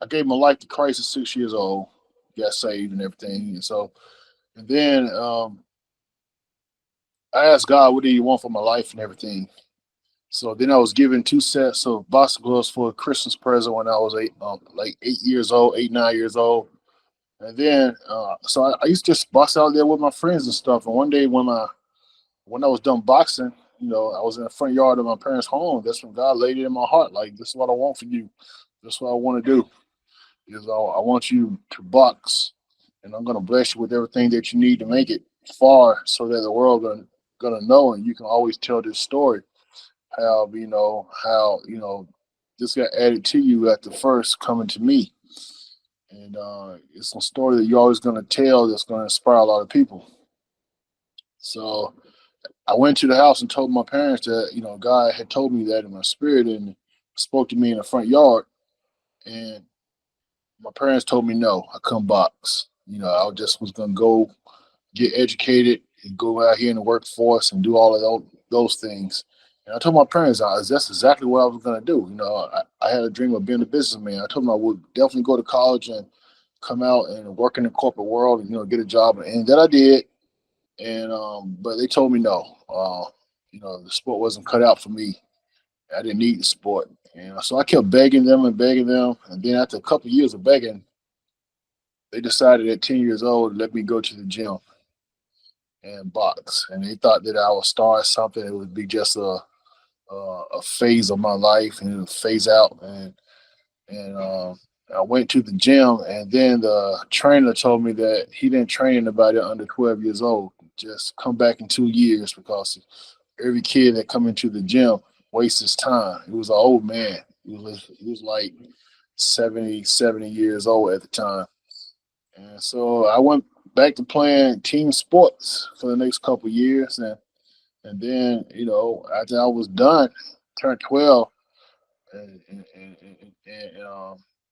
I gave my life to Christ at 6 years old, got saved and everything. And then I asked God, what do you want for my life and everything. So then I was given two sets of boxing gloves for a Christmas present when I was like 8 years old, 8, 9 years old. And then, so I used to just box out there with my friends and stuff. And one day when I was done boxing, I was in the front yard of my parents' home. That's when God laid it in my heart. Like, this is what I want for you. That's what I want to do. Is I want you to box, and I'm gonna bless you with everything that you need to make it far, so that the world gonna know, and you can always tell this story. How this got added to you at the first coming to me, and it's a story that you're always gonna tell that's gonna inspire a lot of people. So I went to the house and told my parents that God had told me that in my spirit and spoke to me in the front yard. And my parents told me no, I couldn't box. I just was gonna go get educated and go out here in the workforce and do all of those things. And I told my parents that's exactly what I was gonna do. I had a dream of being a businessman. I told them I would definitely go to college and come out and work in the corporate world and get a job, and that I did. And but they told me no. The sport wasn't cut out for me. I didn't need the sport, and so I kept begging them. And then after a couple of years of begging, they decided at 10 years old to let me go to the gym and box. And they thought that I would start something. It would be just a phase of my life, and it would phase out. And I went to the gym, and then the trainer told me that he didn't train anybody under 12 years old. Just come back in 2 years, because every kid that come into the gym wastes his time. He was an old man. He was like 70 years old at the time. And so I went back to playing team sports for the next couple of years. And then, after I was done, turned 12, and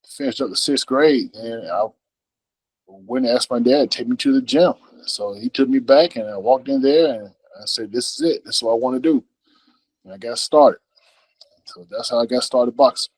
finished up the sixth grade. And I went and asked my dad to take me to the gym. So he took me back, and I walked in there, and I said, this is it. This is what I want to do. And I got started. So that's how I got started boxing.